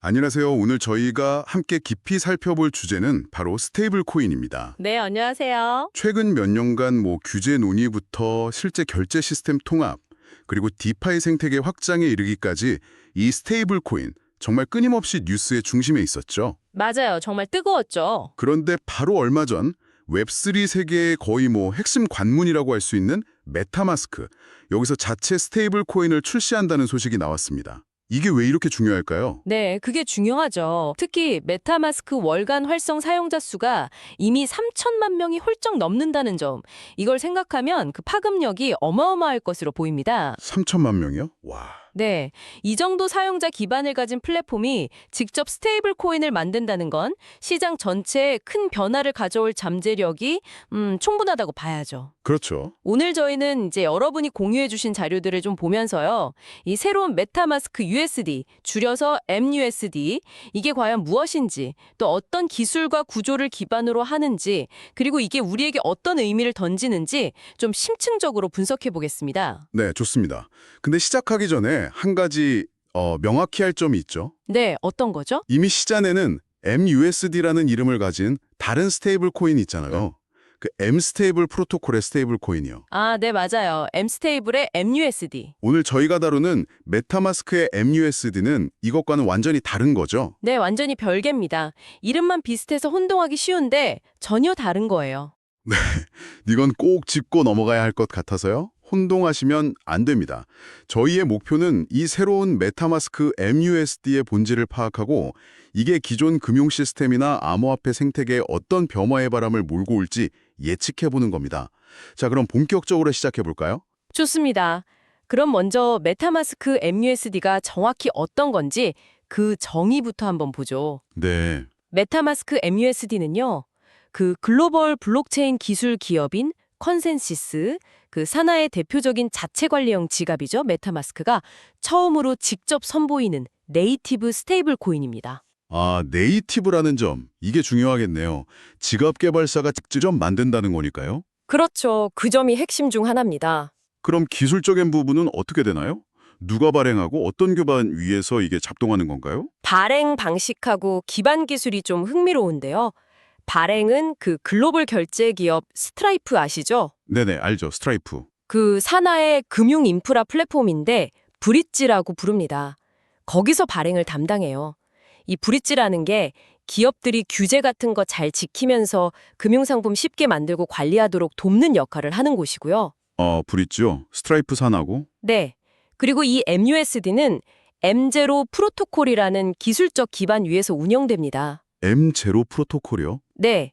안녕하세요. 오늘 저희가 함께 깊이 살펴볼 주제는 바로 스테이블 코인입니다. 네, 안녕하세요. 최근 몇 년간 규제 논의부터 실제 결제 시스템 통합, 그리고 디파이 생태계 확장에 이르기까지 이 스테이블 코인 정말 끊임없이 뉴스의 중심에 있었죠. 맞아요. 정말 뜨거웠죠. 그런데 바로 얼마 전 웹3 세계의 거의 핵심 관문이라고 할 수 있는 메타마스크, 여기서 자체 스테이블 코인을 출시한다는 소식이 나왔습니다. 이게 왜 이렇게 중요할까요? 네, 그게 중요하죠. 특히 메타마스크 월간 활성 사용자 수가 이미 3천만 명이 훌쩍 넘는다는 점. 이걸 생각하면 그 파급력이 어마어마할 것으로 보입니다. 3천만 명이요? 와. 네, 이 정도 사용자 기반을 가진 플랫폼이 직접 스테이블 코인을 만든다는 건 시장 전체에 큰 변화를 가져올 잠재력이 충분하다고 봐야죠. 그렇죠. 오늘 저희는 이제 여러분이 공유해 주신 자료들을 좀 보면서요. 이 새로운 메타마스크 USD, 줄여서 MUSD, 이게 과연 무엇인지, 또 어떤 기술과 구조를 기반으로 하는지, 그리고 이게 우리에게 어떤 의미를 던지는지 좀 심층적으로 분석해 보겠습니다. 네, 좋습니다. 근데 시작하기 전에 한 가지 명확히 할 점이 있죠. 네, 어떤 거죠? 이미 시장에는 MUSD라는 이름을 가진 다른 스테이블 코인이 있잖아요. 그 M 스테이블 프로토콜의 스테이블 코인이요. 아, 네, 맞아요. M스테이블의 MUSD. 오늘 저희가 다루는 메타마스크의 MUSD는 이것과는 완전히 다른 거죠. 네, 완전히 별개입니다. 이름만 비슷해서 혼동하기 쉬운데 전혀 다른 거예요. 이건 꼭 짚고 넘어가야 할 것 같아서요. 혼동하시면 안 됩니다. 저희의 목표는 이 새로운 메타마스크 MUSD의 본질을 파악하고 이게 기존 금융 시스템이나 암호화폐 생태계에 어떤 변화의 바람을 몰고 올지 예측해보는 겁니다. 자, 그럼 본격적으로 시작해볼까요? 좋습니다. 그럼 먼저 메타마스크 MUSD가 정확히 어떤 건지 그 정의부터 한번 보죠. 네. 메타마스크 MUSD는요. 그 글로벌 블록체인 기술 기업인 컨센시스, 그 산하의 대표적인 자체 관리형 지갑이죠. 메타마스크가 처음으로 직접 선보이는 네이티브 스테이블 코인입니다. 아, 네이티브라는 점, 이게 중요하겠네요. 지갑 개발사가 직접 만든다는 거니까요. 그렇죠. 그 점이 핵심 중 하나입니다. 그럼 기술적인 부분은 어떻게 되나요? 누가 발행하고 어떤 기반 위에서 이게 작동하는 건가요? 발행 방식하고 기반 기술이 좀 흥미로운데요. 발행은 그 글로벌 결제 기업 스트라이프 아시죠? 네네, 알죠. 스트라이프. 그 산하의 금융 인프라 플랫폼인데 브릿지라고 부릅니다. 거기서 발행을 담당해요. 이 브릿지라는 게 기업들이 규제 같은 거 잘 지키면서 금융상품 쉽게 만들고 관리하도록 돕는 역할을 하는 곳이고요. 브릿지요. 스트라이프 산하고. 네. 그리고 이 MUSD는 M0 프로토콜이라는 기술적 기반 위에서 운영됩니다. M0 프로토콜이요? 네.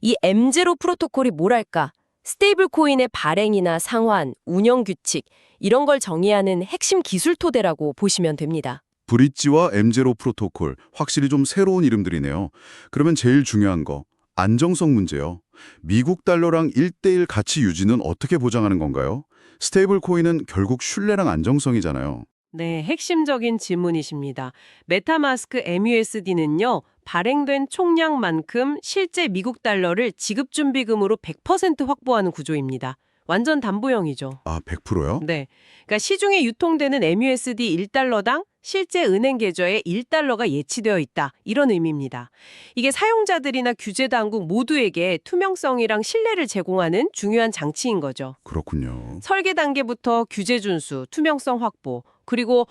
이 M0 프로토콜이 뭐랄까? 스테이블 코인의 발행이나 상환, 운영 규칙, 이런 걸 정의하는 핵심 기술 토대라고 보시면 됩니다. 브릿지와 M0 프로토콜, 확실히 좀 새로운 이름들이네요. 그러면 제일 중요한 거, 안정성 문제요. 미국 달러랑 1대1 가치 유지는 어떻게 보장하는 건가요? 스테이블 코인은 결국 신뢰랑 안정성이잖아요. 네, 핵심적인 질문이십니다. 메타마스크 MUSD는요, 발행된 총량만큼 실제 미국 달러를 지급준비금으로 100% 확보하는 구조입니다. 완전 담보형이죠. 아, 100%요? 네. 그러니까 시중에 유통되는 MUSD 1달러당 실제 은행 계좌에 1달러가 예치되어 있다. 이런 의미입니다. 이게 사용자들이나 규제 당국 모두에게 투명성이랑 신뢰를 제공하는 중요한 장치인 거죠. 그렇군요. 설계 단계부터 규제 준수, 투명성 확보, 그리고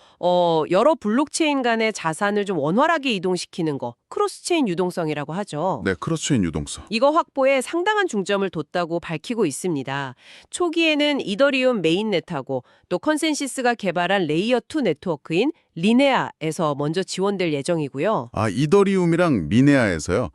여러 블록체인 간의 자산을 좀 원활하게 이동시키는 거, 크로스체인 유동성이라고 하죠. 네, 크로스체인 유동성. 이거 확보에 상당한 중점을 뒀다고 밝히고 있습니다. 초기에는 이더리움 메인넷하고 또 컨센시스가 개발한 레이어2 네트워크인 리네아에서 먼저 지원될 예정이고요. 아, 이더리움이랑 미네아에서요.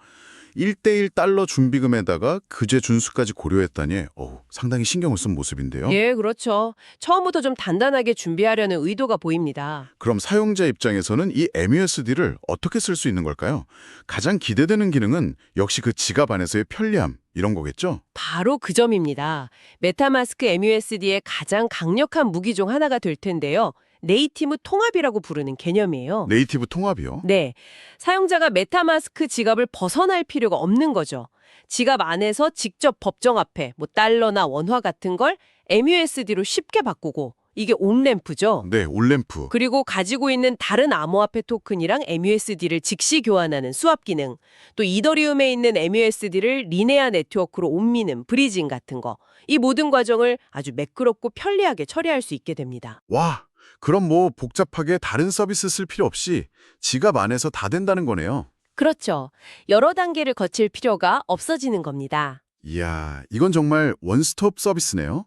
1대1 달러 준비금에다가 규제 준수까지 고려했다니 상당히 신경을 쓴 모습인데요. 예, 그렇죠. 처음부터 좀 단단하게 준비하려는 의도가 보입니다. 그럼 사용자 입장에서는 이 MUSD를 어떻게 쓸 수 있는 걸까요? 가장 기대되는 기능은 역시 그 지갑 안에서의 편리함, 이런 거겠죠? 바로 그 점입니다. 메타마스크 MUSD의 가장 강력한 무기 중 하나가 될 텐데요. 네이티브 통합이라고 부르는 개념이에요. 네이티브 통합이요? 네. 사용자가 메타마스크 지갑을 벗어날 필요가 없는 거죠. 지갑 안에서 직접 법정화폐, 달러나 원화 같은 걸 MUSD로 쉽게 바꾸고 이게 온램프죠. 네, 올램프. 그리고 가지고 있는 다른 암호화폐 토큰이랑 MUSD를 즉시 교환하는 스왑 기능, 또 이더리움에 있는 MUSD를 리네아 네트워크로 옮기는 브리징 같은 거. 이 모든 과정을 아주 매끄럽고 편리하게 처리할 수 있게 됩니다. 와, 그럼 뭐 복잡하게 다른 서비스 쓸 필요 없이 지갑 안에서 다 된다는 거네요. 그렇죠. 여러 단계를 거칠 필요가 없어지는 겁니다. 이야, 이건 정말 원스톱 서비스네요.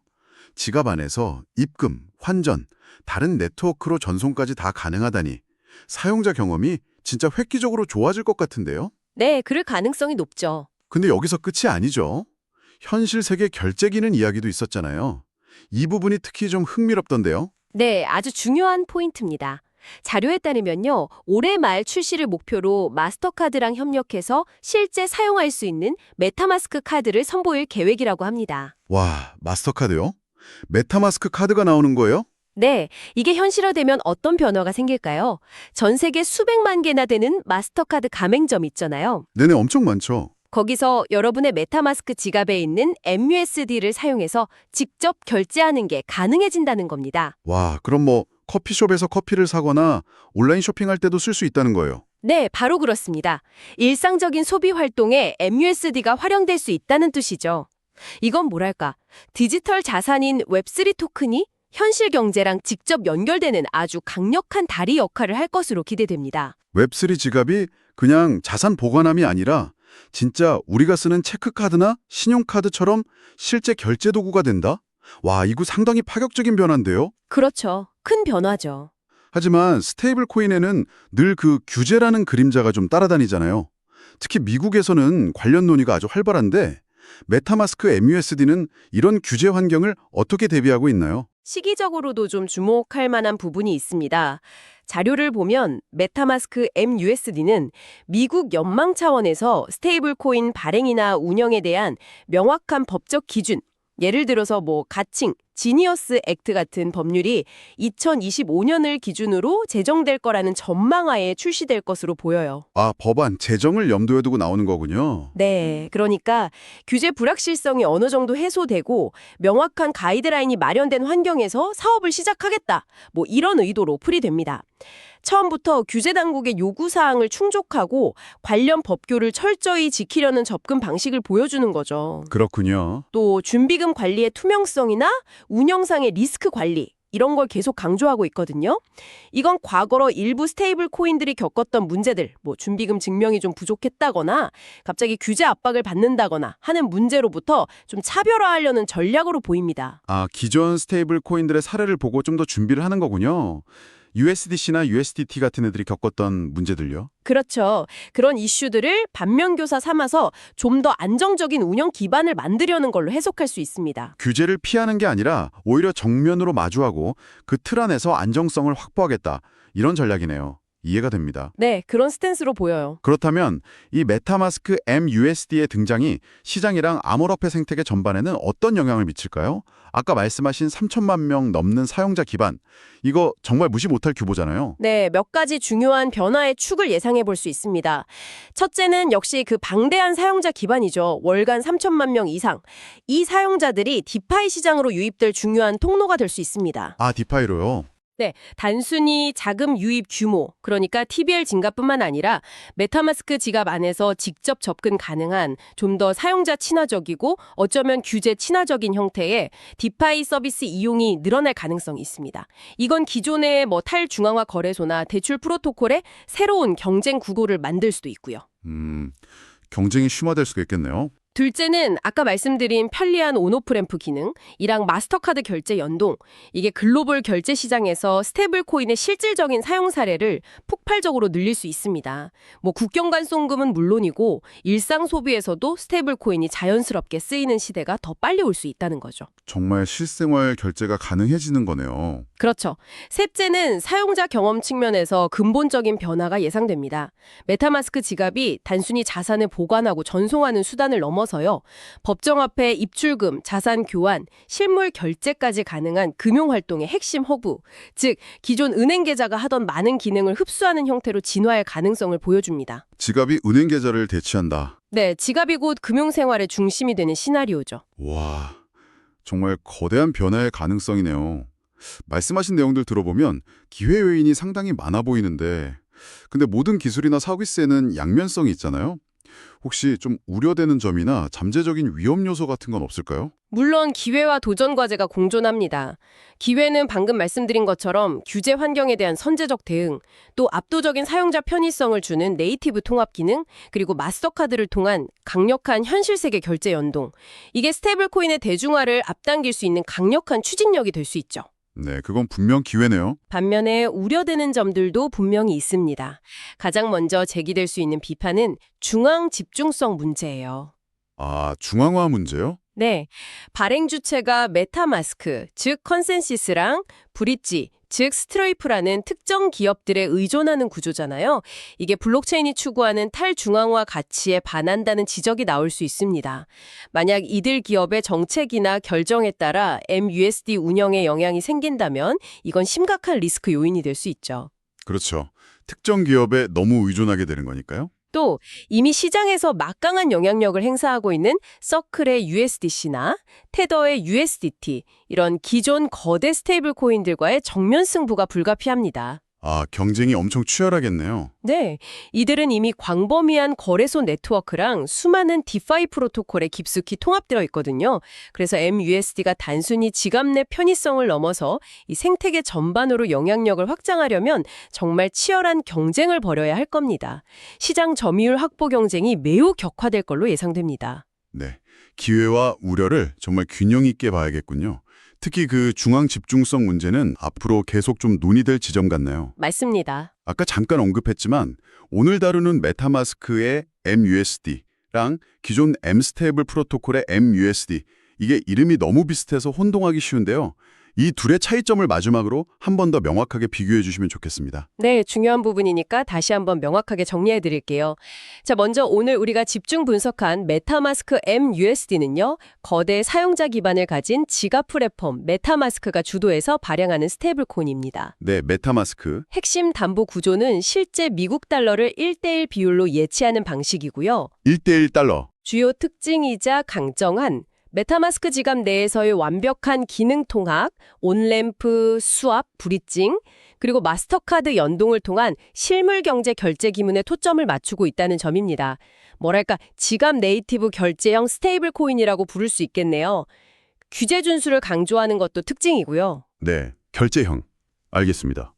지갑 안에서 입금, 환전, 다른 네트워크로 전송까지 다 가능하다니 사용자 경험이 진짜 획기적으로 좋아질 것 같은데요? 네, 그럴 가능성이 높죠. 근데 여기서 끝이 아니죠. 현실 세계 결제 기능 이야기도 있었잖아요. 이 부분이 특히 좀 흥미롭던데요. 네, 아주 중요한 포인트입니다. 자료에 따르면요, 올해 말 출시를 목표로 마스터카드랑 협력해서 실제 사용할 수 있는 메타마스크 카드를 선보일 계획이라고 합니다. 와, 마스터카드요? 메타마스크 카드가 나오는 거예요? 네, 이게 현실화되면 어떤 변화가 생길까요? 전 세계 수백만 개나 되는 마스터카드 가맹점 있잖아요. 네네, 엄청 많죠. 거기서 여러분의 메타마스크 지갑에 있는 MUSD를 사용해서 직접 결제하는 게 가능해진다는 겁니다. 와, 그럼 뭐 커피숍에서 커피를 사거나 온라인 쇼핑할 때도 쓸 수 있다는 거예요. 네, 바로 그렇습니다. 일상적인 소비 활동에 MUSD가 활용될 수 있다는 뜻이죠. 이건 뭐랄까, 디지털 자산인 웹3 토큰이 현실 경제랑 직접 연결되는 아주 강력한 다리 역할을 할 것으로 기대됩니다. 웹3 지갑이 그냥 자산 보관함이 아니라 진짜 우리가 쓰는 체크카드나 신용카드처럼 실제 결제 도구가 된다? 와, 이거 상당히 파격적인 변화인데요? 그렇죠. 큰 변화죠. 하지만 스테이블 코인에는 늘 그 규제라는 그림자가 좀 따라다니잖아요. 특히 미국에서는 관련 논의가 아주 활발한데 메타마스크 MUSD는 이런 규제 환경을 어떻게 대비하고 있나요? 시기적으로도 좀 주목할 만한 부분이 있습니다. 자료를 보면 메타마스크 MUSD는 미국 연방 차원에서 스테이블 코인 발행이나 운영에 대한 명확한 법적 기준, 예를 들어서 가칭, 지니어스 액트 같은 법률이 2025년을 기준으로 제정될 거라는 전망하에 출시될 것으로 보여요. 아, 법안, 제정을 염두에 두고 나오는 거군요. 네, 그러니까 규제 불확실성이 어느 정도 해소되고 명확한 가이드라인이 마련된 환경에서 사업을 시작하겠다. 이런 의도로 풀이됩니다. 처음부터 규제 당국의 요구사항을 충족하고 관련 법규를 철저히 지키려는 접근 방식을 보여주는 거죠. 그렇군요. 또 준비금 관리의 투명성이나 운영상의 리스크 관리, 이런 걸 계속 강조하고 있거든요. 이건 과거로 일부 스테이블 코인들이 겪었던 문제들, 준비금 증명이 좀 부족했다거나 갑자기 규제 압박을 받는다거나 하는 문제로부터 좀 차별화하려는 전략으로 보입니다. 아, 기존 스테이블 코인들의 사례를 보고 좀 더 준비를 하는 거군요. USDC나 USDT 같은 애들이 겪었던 문제들요. 그렇죠. 그런 이슈들을 반면교사 삼아서 좀 더 안정적인 운영 기반을 만들려는 걸로 해석할 수 있습니다. 규제를 피하는 게 아니라 오히려 정면으로 마주하고 그 틀 안에서 안정성을 확보하겠다. 이런 전략이네요. 이해가 됩니다. 네, 그런 스탠스로 보여요. 그렇다면 이 메타마스크 MUSD의 등장이 시장이랑 암호화폐 생태계 전반에는 어떤 영향을 미칠까요? 아까 말씀하신 3천만 명 넘는 사용자 기반, 이거 정말 무시 못할 규모잖아요. 네, 몇 가지 중요한 변화의 축을 예상해 볼 수 있습니다. 첫째는 역시 그 방대한 사용자 기반이죠. 월간 3천만 명 이상. 이 사용자들이 디파이 시장으로 유입될 중요한 통로가 될 수 있습니다. 아, 디파이로요? 네, 단순히 자금 유입 규모, 그러니까 TBL 증가뿐만 아니라 메타마스크 지갑 안에서 직접 접근 가능한 좀 더 사용자 친화적이고 어쩌면 규제 친화적인 형태의 디파이 서비스 이용이 늘어날 가능성이 있습니다. 이건 기존의 탈중앙화 거래소나 대출 프로토콜의 새로운 경쟁 구도를 만들 수도 있고요. 경쟁이 심화될 수가 있겠네요. 둘째는 아까 말씀드린 편리한 온오프 램프 기능, 이랑 마스터카드 결제 연동, 이게 글로벌 결제 시장에서 스테이블 코인의 실질적인 사용 사례를 폭발적으로 늘릴 수 있습니다. 국경 간 송금은 물론이고 일상 소비에서도 스테이블 코인이 자연스럽게 쓰이는 시대가 더 빨리 올 수 있다는 거죠. 정말 실생활 결제가 가능해지는 거네요. 그렇죠. 셋째는 사용자 경험 측면에서 근본적인 변화가 예상됩니다. 메타마스크 지갑이 단순히 자산을 보관하고 전송하는 수단을 넘어서요. 법정화폐 입출금, 자산 교환, 실물 결제까지 가능한 금융활동의 핵심 허브, 즉 기존 은행 계좌가 하던 많은 기능을 흡수하는 형태로 진화할 가능성을 보여줍니다. 지갑이 은행 계좌를 대체한다. 네, 지갑이 곧 금융생활의 중심이 되는 시나리오죠. 와, 정말 거대한 변화의 가능성이네요. 말씀하신 내용들 들어보면 기회 요인이 상당히 많아 보이는데 근데 모든 기술이나 서비스에는 양면성이 있잖아요. 혹시 좀 우려되는 점이나 잠재적인 위험 요소 같은 건 없을까요? 물론 기회와 도전 과제가 공존합니다. 기회는 방금 말씀드린 것처럼 규제 환경에 대한 선제적 대응, 또 압도적인 사용자 편의성을 주는 네이티브 통합 기능, 그리고 마스터카드를 통한 강력한 현실 세계 결제 연동. 이게 스테이블 코인의 대중화를 앞당길 수 있는 강력한 추진력이 될 수 있죠. 네, 그건 분명 기회네요. 반면에 우려되는 점들도 분명히 있습니다. 가장 먼저 제기될 수 있는 비판은 중앙 집중성 문제예요. 아, 중앙화 문제요? 네, 발행 주체가 메타마스크, 즉 컨센시스랑 브릿지, 즉 스트레이프라는 특정 기업들에 의존하는 구조잖아요. 이게 블록체인이 추구하는 탈중앙화 가치에 반한다는 지적이 나올 수 있습니다. 만약 이들 기업의 정책이나 결정에 따라 MUSD 운영에 영향이 생긴다면 이건 심각한 리스크 요인이 될 수 있죠. 그렇죠. 특정 기업에 너무 의존하게 되는 거니까요. 또 이미 시장에서 막강한 영향력을 행사하고 있는 서클의 USDC나 테더의 USDT 이런 기존 거대 스테이블 코인들과의 정면 승부가 불가피합니다. 아, 경쟁이 엄청 치열하겠네요. 네, 이들은 이미 광범위한 거래소 네트워크랑 수많은 디파이 프로토콜에 깊숙이 통합되어 있거든요. 그래서 MUSD가 단순히 지갑 내 편의성을 넘어서 이 생태계 전반으로 영향력을 확장하려면 정말 치열한 경쟁을 벌여야 할 겁니다. 시장 점유율 확보 경쟁이 매우 격화될 걸로 예상됩니다. 네, 기회와 우려를 정말 균형 있게 봐야겠군요. 특히 그 중앙 집중성 문제는 앞으로 계속 좀 논의될 지점 같네요. 맞습니다. 아까 잠깐 언급했지만 오늘 다루는 메타마스크의 MUSD랑 기존 M스테이블 프로토콜의 MUSD 이게 이름이 너무 비슷해서 혼동하기 쉬운데요. 이 둘의 차이점을 마지막으로 한 번 더 명확하게 비교해 주시면 좋겠습니다. 네, 중요한 부분이니까 다시 한번 명확하게 정리해 드릴게요. 자, 먼저 오늘 우리가 집중 분석한 메타마스크 MUSD는요. 거대 사용자 기반을 가진 지갑 플랫폼 메타마스크가 주도해서 발행하는 스테이블 코인입니다. 네, 메타마스크. 핵심 담보 구조는 실제 미국 달러를 1대1 비율로 예치하는 방식이고요. 1대1 달러. 주요 특징이자 강점한 메타마스크 지갑 내에서의 완벽한 기능 통합, 온램프, 수압, 브릿징, 그리고 마스터카드 연동을 통한 실물 경제 결제 기문에 초점을 맞추고 있다는 점입니다. 뭐랄까, 지갑 네이티브 결제형 스테이블 코인이라고 부를 수 있겠네요. 규제 준수를 강조하는 것도 특징이고요. 네, 결제형. 알겠습니다.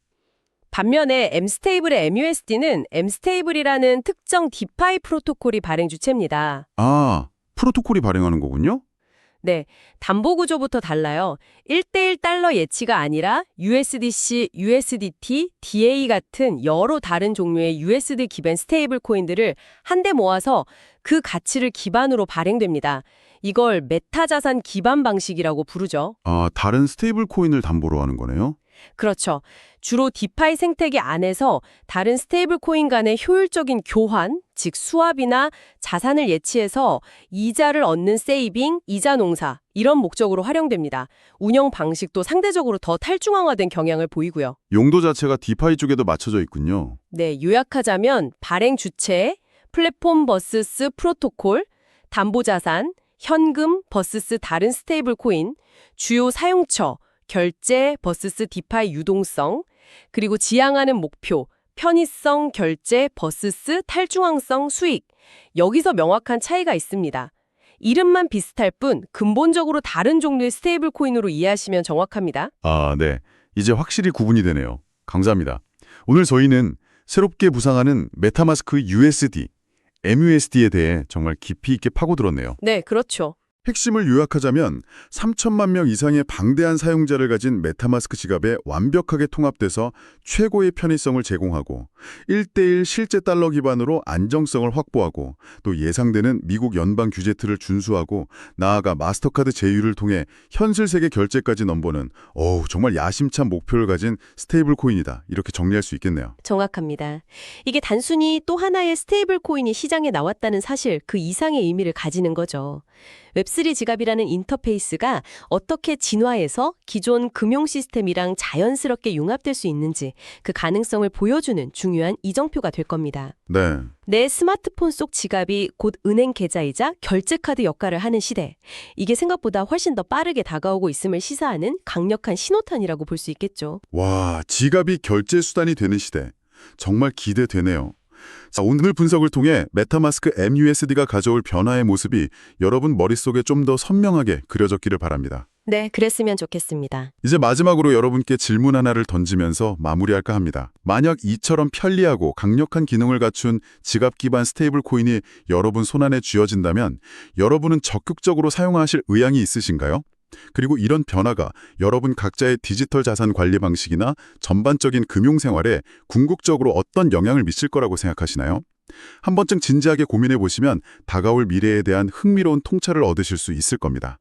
반면에 M스테이블의 MUSD는 M스테이블이라는 특정 디파이 프로토콜이 발행 주체입니다. 아, 프로토콜이 발행하는 거군요? 네, 담보 구조부터 달라요. 1대1 달러 예치가 아니라 USDC, USDT, DA 같은 여러 다른 종류의 USD 기반 스테이블 코인들을 한데 모아서 그 가치를 기반으로 발행됩니다. 이걸 메타 자산 기반 방식이라고 부르죠. 아, 다른 스테이블 코인을 담보로 하는 거네요? 그렇죠. 주로 디파이 생태계 안에서 다른 스테이블 코인 간의 효율적인 교환, 즉 수합이나 자산을 예치해서 이자를 얻는 세이빙, 이자 농사 이런 목적으로 활용됩니다. 운영 방식도 상대적으로 더 탈중앙화된 경향을 보이고요. 용도 자체가 디파이 쪽에도 맞춰져 있군요. 네, 요약하자면 발행 주체, 플랫폼 vs 프로토콜, 담보자산, 현금 vs 다른 스테이블 코인, 주요 사용처, 결제 vs 디파이 유동성, 그리고 지향하는 목표, 편의성 결제 vs 탈중앙성 수익. 여기서 명확한 차이가 있습니다. 이름만 비슷할 뿐 근본적으로 다른 종류의 스테이블 코인으로 이해하시면 정확합니다. 아, 네. 이제 확실히 구분이 되네요. 감사합니다. 오늘 저희는 새롭게 부상하는 메타마스크 USD, MUSD에 대해 정말 깊이 있게 파고들었네요. 네, 그렇죠. 핵심을 요약하자면 3천만 명 이상의 방대한 사용자를 가진 메타마스크 지갑에 완벽하게 통합돼서 최고의 편의성을 제공하고 1대1 실제 달러 기반으로 안정성을 확보하고 또 예상되는 미국 연방 규제 틀을 준수하고 나아가 마스터카드 제휴를 통해 현실 세계 결제까지 넘보는 정말 야심찬 목표를 가진 스테이블 코인이다. 이렇게 정리할 수 있겠네요. 정확합니다. 이게 단순히 또 하나의 스테이블 코인이 시장에 나왔다는 사실 그 이상의 의미를 가지는 거죠. 웹3 지갑이라는 인터페이스가 어떻게 진화해서 기존 금융 시스템이랑 자연스럽게 융합될 수 있는지 그 가능성을 보여주는 중요한 이정표가 될 겁니다. 네. 내 스마트폰 속 지갑이 곧 은행 계좌이자 결제카드 역할을 하는 시대. 이게 생각보다 훨씬 더 빠르게 다가오고 있음을 시사하는 강력한 신호탄이라고 볼 수 있겠죠. 와, 지갑이 결제 수단이 되는 시대. 정말 기대되네요. 자, 오늘 분석을 통해 메타마스크 MUSD가 가져올 변화의 모습이 여러분 머릿속에 좀 더 선명하게 그려졌기를 바랍니다. 네, 그랬으면 좋겠습니다. 이제 마지막으로 여러분께 질문 하나를 던지면서 마무리할까 합니다. 만약 이처럼 편리하고 강력한 기능을 갖춘 지갑 기반 스테이블 코인이 여러분 손안에 쥐어진다면 여러분은 적극적으로 사용하실 의향이 있으신가요? 그리고 이런 변화가 여러분 각자의 디지털 자산 관리 방식이나 전반적인 금융 생활에 궁극적으로 어떤 영향을 미칠 거라고 생각하시나요? 한 번쯤 진지하게 고민해 보시면 다가올 미래에 대한 흥미로운 통찰을 얻으실 수 있을 겁니다.